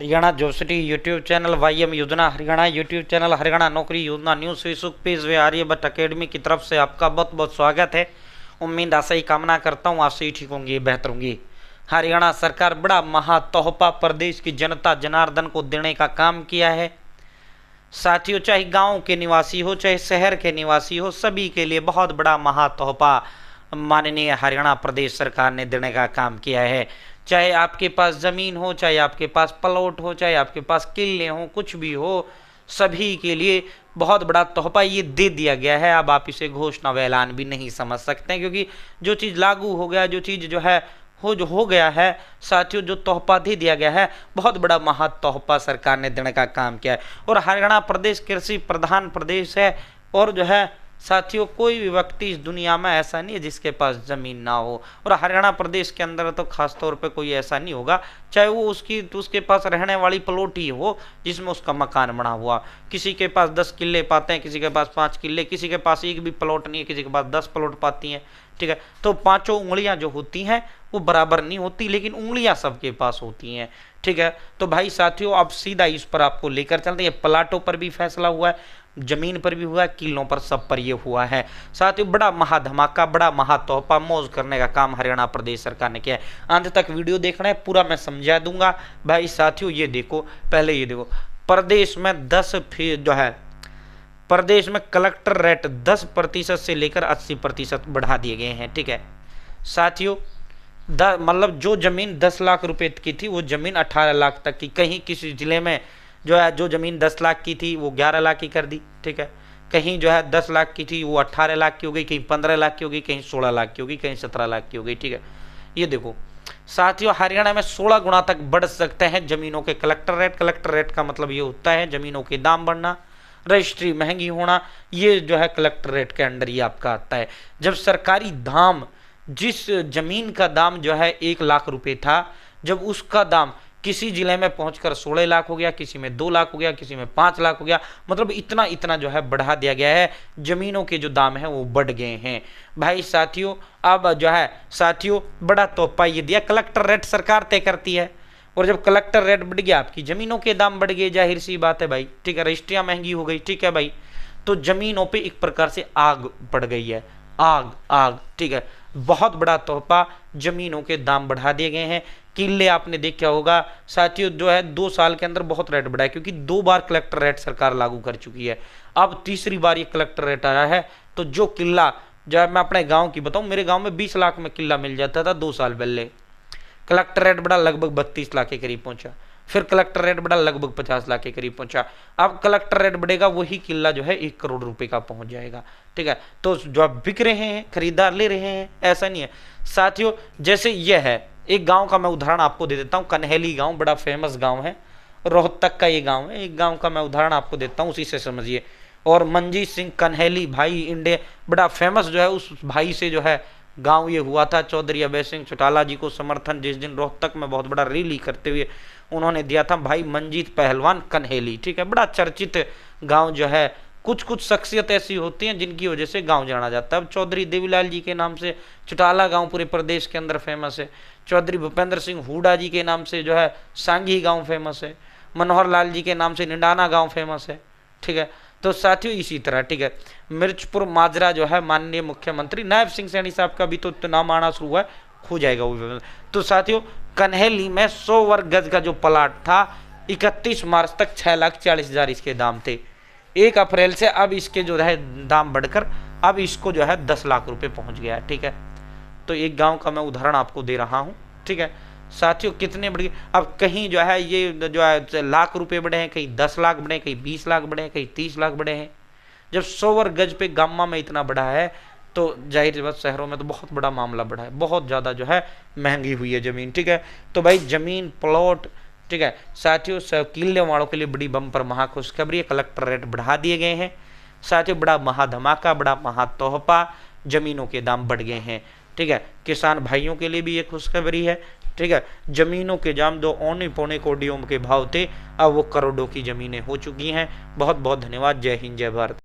Haryana जोसिटी YouTube channel, वाईएम योजना Haryana YouTube channel, Haryana नौकरी योजना न्यूज़ फेसबुक पेज व आर्यभट्ट अकेडमी की तरफ से आपका बहुत बहुत स्वागत है। उम्मीद आशा ही कामना करता हूँ आप सही ठीक होंगे, बेहतर होंगे। हरियाणा सरकार बड़ा महातोहफा प्रदेश की जनता जनार्दन को देने का काम किया है। साथियों, चाहे गांव के निवासी हो चाहे शहर के निवासी हो, सभी के लिए बहुत बड़ा महातोहफा माननीय हरियाणा प्रदेश सरकार ने देने का काम किया है। चाहे आपके पास ज़मीन हो, चाहे आपके पास प्लॉट हो, चाहे आपके पास किले हो, कुछ भी हो, सभी के लिए बहुत बड़ा तोहफा ये दे दिया गया है। अब आप इसे घोषणा व ऐलान भी नहीं समझ सकते, क्योंकि जो चीज़ लागू हो गया, जो चीज़ जो है हो गया है, साथियों जो तोहफा दे दिया गया है, बहुत बड़ा महा तोहफा सरकार ने देने का काम किया है। और हरियाणा प्रदेश कृषि प्रधान प्रदेश है, और जो है साथियों कोई भी व्यक्ति इस दुनिया में ऐसा नहीं है जिसके पास ज़मीन ना हो। और हरियाणा प्रदेश के अंदर तो खास तौर पे कोई ऐसा नहीं होगा, चाहे वो उसके पास रहने वाली प्लॉट ही हो जिसमें उसका मकान बना हुआ। किसी के पास 10 किले पाते हैं, किसी के पास 5 किले, किसी के पास एक भी प्लॉट नहीं है, किसी के पास 10 प्लॉट पाती हैं। ठीक है, तो पांचों उंगलियां जो होती हैं वो बराबर नहीं होती, लेकिन उंगलियां सबके पास होती हैं। ठीक है, तो भाई साथियों अब सीधा इस पर आपको लेकर चलते हैं। प्लाटों पर भी फैसला हुआ है, जमीन पर भी हुआ है, किलों पर, सब पर ये हुआ है। साथियों बड़ा महाधमाका, बड़ा महातोहफा मौज करने का काम हरियाणा प्रदेश सरकार ने किया है। अंत तक वीडियो देखना है, पूरा मैं समझा दूंगा। भाई साथियों ये देखो, पहले ये देखो, प्रदेश में 10 जो है प्रदेश में कलेक्टर रेट 10% से लेकर 80% बढ़ा दिए गए हैं। ठीक है साथियों, मतलब जो जमीन 10 लाख रुपए की थी वो जमीन 18 लाख तक की, कहीं किसी जिले में जो है जो जमीन 10 लाख की थी वो 11 लाख की कर दी। ठीक है, कहीं जो है 10 लाख की थी वो 18 लाख की हो गई, कहीं 15 लाख की हो गई, कहीं 16 लाख की हो गई, कहीं 17 लाख की हो गई। ठीक है, ये देखो साथियों हरियाणा में 16 गुना तक बढ़ सकते हैं जमीनों के कलेक्टर रेट। कलेक्टर रेट का मतलब ये होता है जमीनों के दाम बढ़ना, रजिस्ट्री महंगी होना, ये जो है कलेक्टर रेट के अंडर ये आपका आता है। जब सरकारी दाम, जिस जमीन का दाम जो है 1 लाख रुपए था, जब उसका दाम किसी जिले में पहुंचकर 16 लाख हो गया, किसी में 2 लाख हो गया, किसी में 5 लाख हो गया, मतलब इतना इतना जो है बढ़ा दिया गया है। जमीनों के जो दाम है वो बढ़ गए हैं। भाई साथियों अब जो है साथियों बड़ा तोहफा ये दिया, कलेक्टर रेट सरकार तय करती है, और जब कलेक्टर रेट बढ़ गया आपकी जमीनों के दाम बढ़ गए, जाहिर सी बात है भाई। ठीक है, रजिस्ट्रियां महंगी हो गई। ठीक है भाई, तो जमीनों पे एक प्रकार से आग पड़ गई है, आग। ठीक है, बहुत बड़ा तोहफा, जमीनों के दाम बढ़ा दिए गए हैं। किले आपने देखा होगा साथियों, जो है 2 साल के अंदर बहुत रेट बढ़ा है, क्योंकि 2 बार कलेक्टर रेट सरकार लागू कर चुकी है। अब तीसरी बार ये कलेक्टर रेट आया है, तो जो किला, जब मैं अपने गांव की बताऊं, मेरे गांव में 20 लाख में किला मिल जाता था 2 साल पहले। कलेक्टर रेट बढ़ा, लगभग 32 लाख के करीब पहुंचा। फिर कलेक्टर रेट बढ़ा, लगभग 50 लाख के करीब पहुंचा। अब कलेक्टर रेट बढ़ेगा, वही किला जो है 1 करोड़ रुपए का पहुंच जाएगा। ठीक है, तो जो बिक रहे हैं, खरीदार ले रहे हैं, ऐसा नहीं है साथियों। जैसे यह है एक गांव का मैं उदाहरण आपको दे देता हूं, कन्हैली गांव बड़ा फेमस गांव है, रोहतक का ये गांव है। एक गांव का मैं उदाहरण आपको देता हूं, उसी से समझिए। और मनजीत सिंह कन्हैली भाई इंडिया बड़ा फेमस जो है, उस भाई से जो है गांव ये हुआ था। चौधरी अभय सिंह चौटाला जी को समर्थन जिस दिन रोहतक में बहुत बड़ा रैली करते हुए उन्होंने दिया था, भाई मंजीत पहलवान कन्हैली। ठीक है, बड़ा चर्चित गांव जो है। कुछ कुछ शख्सियत ऐसी होती हैं जिनकी वजह से गांव जाना जाता है। अब चौधरी देवीलाल जी के नाम से चौटाला गांव पूरे प्रदेश के अंदर फेमस है। चौधरी भूपेंद्र सिंह हुडा जी के नाम से जो है सांगी गांव फेमस है। मनोहर लाल जी के नाम से निडाना गांव फेमस है। ठीक है, तो साथियों इसी तरह ठीक है, मिर्चपुर माजरा जो है माननीय मुख्यमंत्री नायब सिंह सैनी साहब का भी तो नाम आना शुरू हुआ है, हो जाएगा वो। तो साथियों कन्हैली में 100 वर्ग गज का जो प्लाट था, 31 मार्च तक 6,40,000 इसके दाम थे। 1 अप्रैल से अब इसके जो है दाम बढ़कर अब इसको जो है 10 लाख रुपए पहुंच गया है। ठीक है, तो एक गांव का मैं उदाहरण आपको दे रहा हूं। ठीक है साथियों, कितने बढ़ गए। अब कहीं जो है ये जो है लाख रुपए बढ़े हैं, कहीं 10 लाख बढ़े हैं, कहीं 20 लाख बढ़े हैं, कहीं 30 लाख बढ़े हैं। जब 100 वर्ग गज पे गामा में इतना बढ़ा है, तो जाहिर बात शहरों में तो बहुत बड़ा मामला बढ़ा है, बहुत ज़्यादा जो है महंगी हुई है ज़मीन। ठीक है, तो भाई ज़मीन प्लॉट, ठीक है साथियों, किले वालों के लिए बड़ी बम्पर महाखुशखबरी है, कलेक्टर रेट बढ़ा दिए गए हैं। साथियों बड़ा महाधमाका, बड़ा महातोहफा, जमीनों के दाम बढ़ गए हैं। ठीक है, किसान भाइयों के लिए भी ये खुशखबरी है। ठीक है, जमीनों के दाम 2 औने पौने कोटियों के भाव थे, अब वो करोड़ों की जमीनें हो चुकी हैं। बहुत बहुत धन्यवाद। जय हिंद, जय भारत।